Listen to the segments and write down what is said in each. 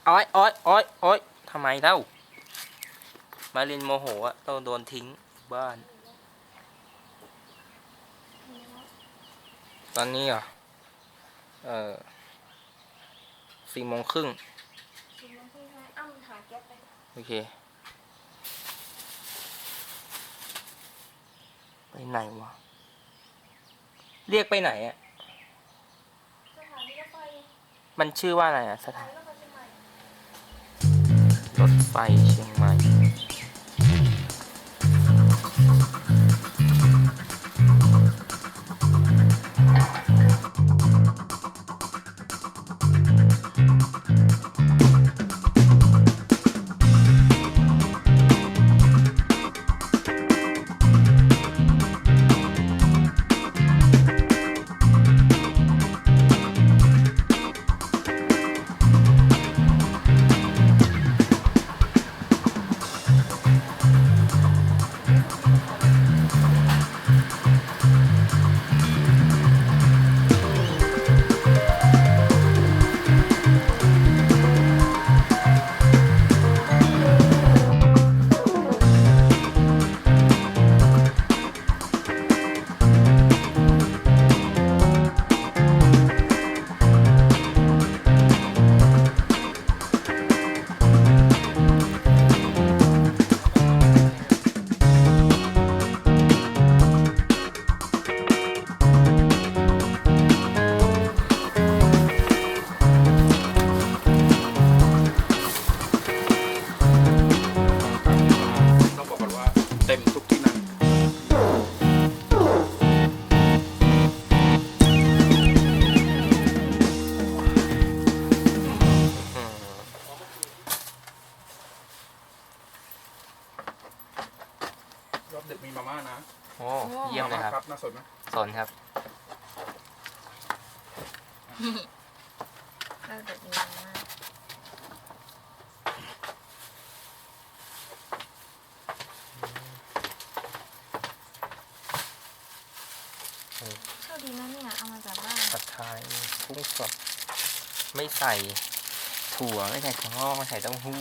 อ้อยอ้อยอ้อยอ้อยทำไมเล่ามาเรียนโมโหอะต้องโดนทิ้งบ้านตอนนี้เหรอ4:30โอเคไปไหนวะเรียกไปไหนอะสถานีรถไฟมันชื่อว่าอะไรอะสถาน รถไฟเชียงใหม่ รถไฟเชียงใหม่ต้องบอกก่อนว่าเต็มทุกที่นั่งรอบดึกมีมาม่านะ โอ้เยี่ยมเลยครับ น่าสนไหม สนครับ เราเด็กมีมากโชคดีนะเนี่ยเอามาจากบ้าน ผัดไทยกุ้งสดไม่ใส่ถั่วไม่ใส่ถั่วงอกไม่ใส่เต้าหู้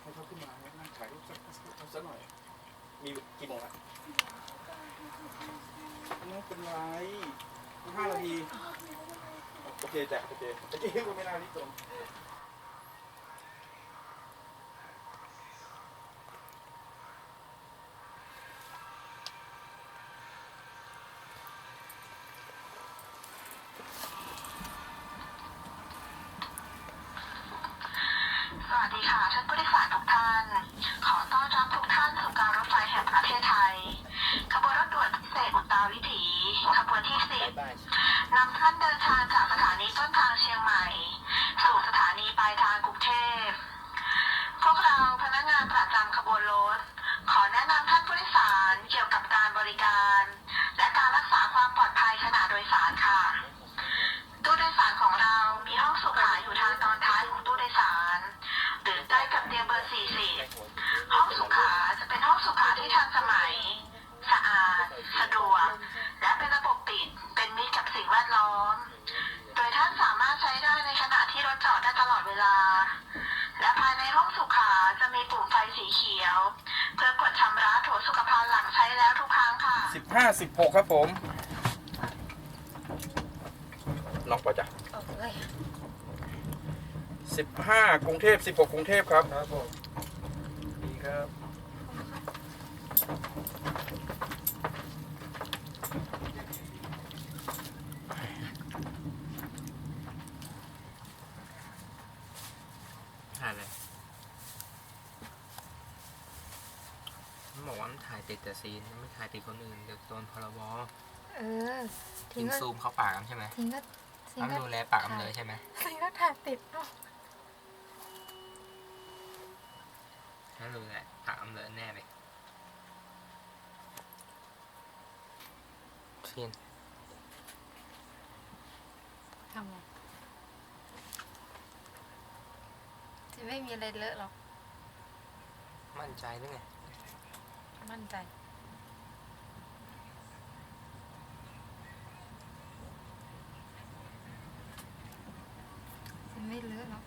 ให้เขาขึ้นมานั่งถ่ายรูปสักหน่อยมีกี่โมงละไม่เป็นไร5 นาทีโอเคจ้ะโอเคตะกี้ก็ไม่น่ารีบตรงสวัสดีค่ะท่านผู้โดยสารทุกท่าน ขอต้อนรับทุกท่านสู่การรถไฟแห่งประเทศไทยขบวนรถด่วนพิเศษอุตราวิถีขบวนที่10นำท่านเดินทางจากสถานีต้นทางเชียงใหม่ สู่สถานีปลายทางกรุงเทพพวกเราพนักงานประจำขบวนรถขอแนะนำท่านผู้โดยสารเกี่ยวกับการบริการ และการรักษาความปลอดภัยขณะโดยสารค่ะตู้โดยสารของเรามีห้องสุขาอยู่ทางตอนท้ายของตู้โดยสารหรือใกล้กับเตียงเบอร์40ห้องสุขาจะเป็นห้องสุขาที่ทันสมัยสะอาดสะดวกและเป็นระบบปิดเป็นมิตรกับสิ่งแวดล้อมโดยท่านสามารถใช้ได้ในขณะที่รถจอดได้ตลอดเวลาและภายในห้องสุขาจะมีปุ่มไฟสีเขียวเพื่อกดชำระโถสุขภัณฑ์หลังใช้แล้วทุกครั้งค่ะ15-16ครับผมน้องปอจ้ะ15กรุงเทพ16กรุงเทพครับครับผมดีครับถ่ายเลยมันบอกว่ามันถ่ายติดแต่ซีนไม่ถ่ายติดคนอื่นเดี๋ยวโดนพรบทิ้งซูมเข้าปากกันใช่ไหมต้องดูแลปากกันเลยใช่ไหม ทิ้งก็ถ่ายติดเนาะ นั่นดูแหละปากกันเลยแน่เลยซีน ทำไง ไม่มีอะไรเลอะหรอก มั่นใจหรือไง มั่นใจไม่เลอะหรอก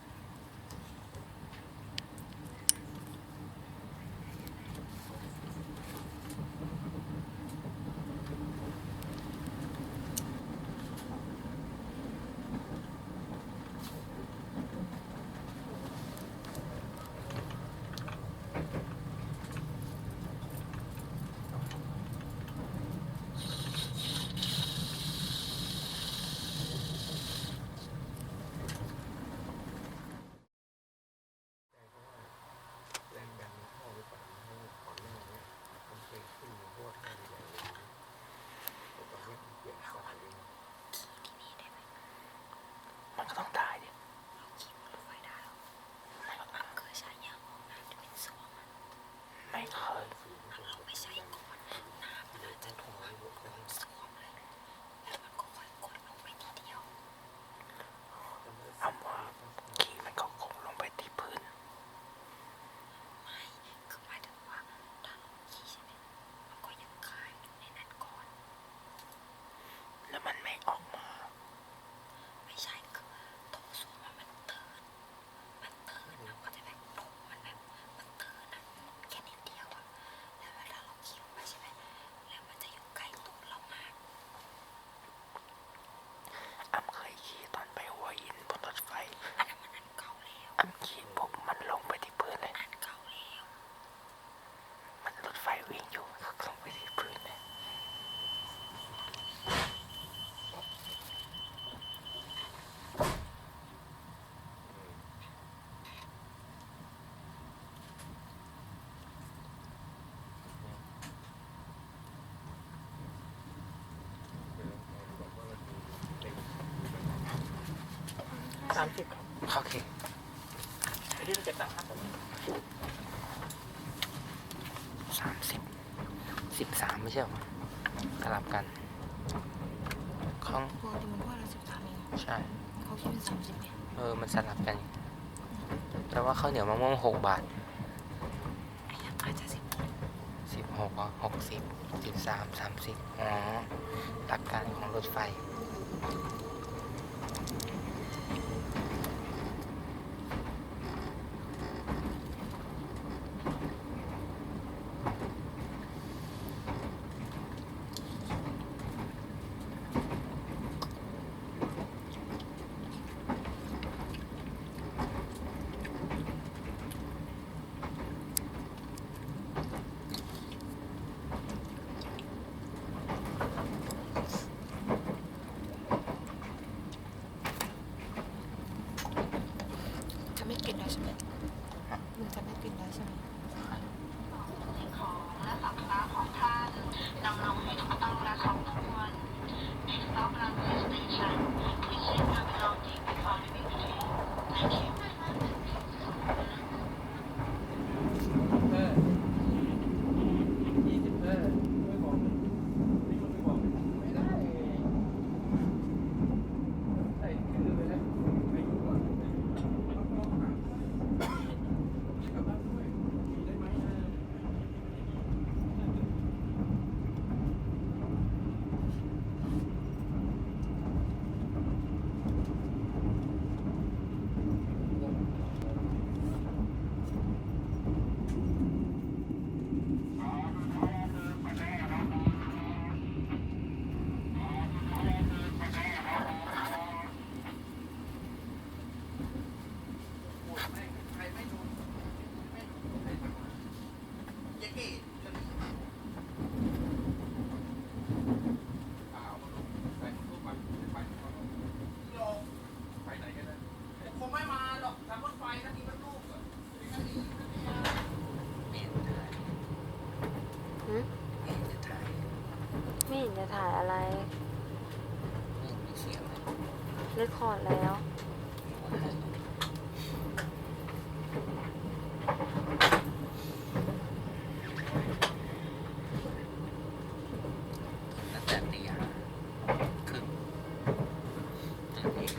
แรงดันเข้าหรือเปล่าให้ก่อนหน้านี้มันเคยขึ้นอยู่พวกท่าใหญ่เลยแต่ตอนนี้เปลี่ยนสายเลย มันก็ต้องได้ดิไม่เคยเอาว่าขี่มันก็คงลงไปที่พื้นแล้วมันไม่ออกมา อ้ำเคยขี่ตอนไปหัวหินบนรถไฟอ้ำขี่ปุ๊บมันลงไปที่พื้นเลยมันรถไฟวิ่งอยู่มันก็ลงไปที่พื้นเลย30 ครับ โอเค ไอ้ที่เราเก็บตังค์ครับ 13ไม่ใช่หรอสลับกันของ ปกติมันว่าเรา13เอง ใช่ เขาคิดเป็น30เนี่ย มันสลับกันแต่ว่าข้าวเหนียวมะม่วง6 บาท อาจจะ16อ่ะ60 13 30อ๋อหลักการของรถไฟจะไม่กินแล้วใช่ไหมมึงจะไม่กินแล้วใช่ไหม ของและสัมภาระของท่านนำลงให้ถูกต้องและครบถ้วน Next stop railway station. Please check your belongings before leaving the train. Thank you. ไม่บอกมีคนไม่บอกไม่ได้ใส่ชื่อไปแล้วไม่รู้ว่าต้องหากลับบ้านด้วยได้ไหม ไม่เห็นจะถ่ายอะไร ไม่มีเสียงเลย เรคคอร์ดแล้ว ตั้งแต่ตี 5 ครึ่งตื่นเอง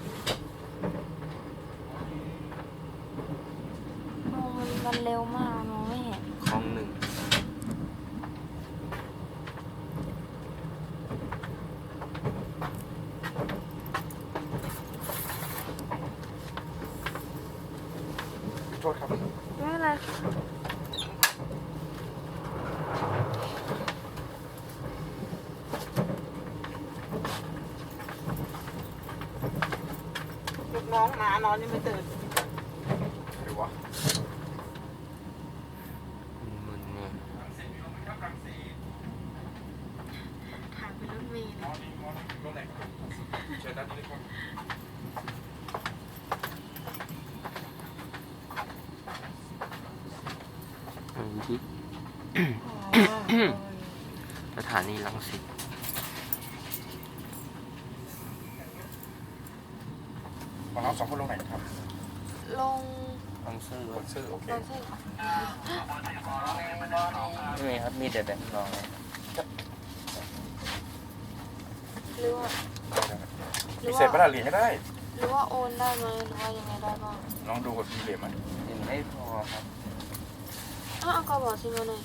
มันเร็วมากมองไม่เห็น คลองหนึ่งโทษครับ ไม่เป็นไรค่ะ ลูกน้องหมานอนยังไม่ตื่น หรือวะ มึนๆเนี่ย ถ่ายเป็นรถเมล์เลย ตรงไหนเชิญด้านนี้เลยครับ ที่ สถานีรังสิต ของเรา2 คนลงไหนครับ ลง บางซื่อ คนซื่อโอเค ลงเส้น ไม่มีครับ มีแต่แบงค์รอง หรือว่า มีเศษประหลาดเหรียญก็ได้ หรือว่าโอนได้ไหมหรือว่ายังไงได้บ้าง ลองดูกับมีเหรียญมัน ยังไม่พอครับ เอากระบอกซิมาหน่อย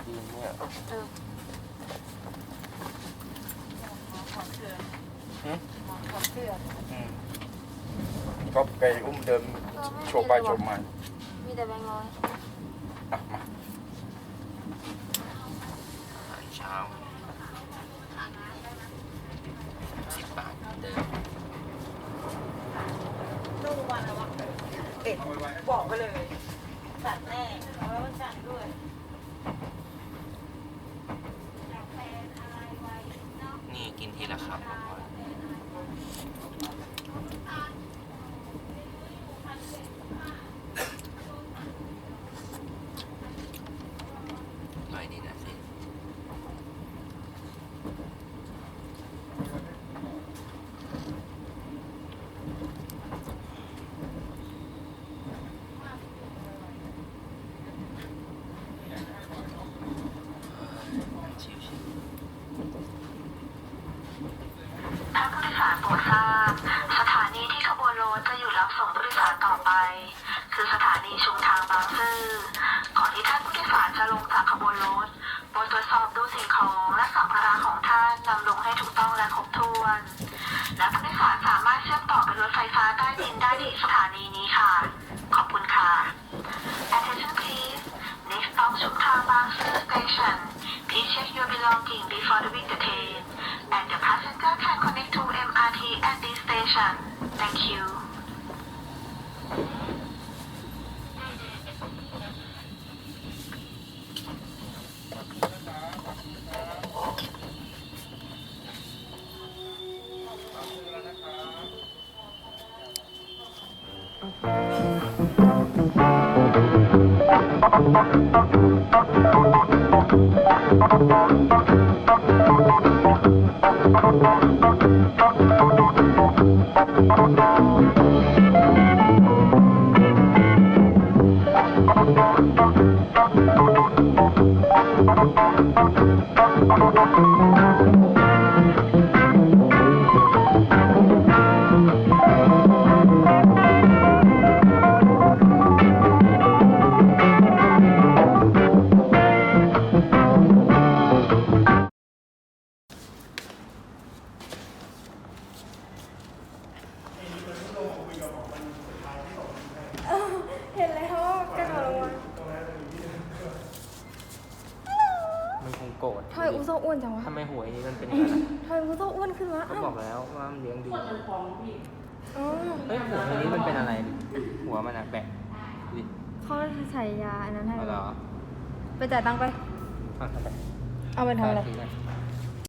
ดีเนี่ย เออ ก็ไปอุ้มเดินโชว์ไปโชว์มา มีแต่แบงค์ร้อย อ่ะมา อาหารเช้า10 บาทเหมือนเดิม ลูกวันอะไรวะเอ็ดบอกไปเลยจัดแน่แล้วมันจัดด้วย นี่กินทีละคำก็พออร่อยดีนะสิ ชิวๆ ท่านผู้โดยสารโปรดทราบสถานีที่ขบวนรถจะหยุดรับส่งผู้โดยสารต่อไป คือสถานีชุมทางบางซื่อก่อนที่ท่านผู้โดยสารจะลงจากขบวนรถโปรดตรวจสอบดูสิ่งของและสัมภาระของท่านนำลงให้ถูกต้องและครบถ้วน และผู้โดยสารสามารถเชื่อมต่อเป็นรถไฟฟ้าใต้ดินได้ที่สถานีนี้ค่ะ ขอบคุณค่ะ Attention please next stop ชุมทางบางซื่อ station please check your belongings before leaving the train and the passenger can connect to MRT at this station. Thank you. เห็นแล้วกระโดดลงมา มันคงโกรธ ทำไมอูโซอ้วนจังวะ ทำไมหวยนี้มันเป็นอย่างนั้น ทำไมอูโซอ้วนขึ้นวะ ก็บอกแล้วว่ามันเลี้ยงดี อ๋อ เฮ้ยหัวอันนี้มันเป็นอะไร หัวมันอะแบะดิ เขาใส่ยาอันนั้นให้ เอาเหรอ ไปจ่ายตังค์ไป เอาทำไม เอาไปทำอะไร ทีกัน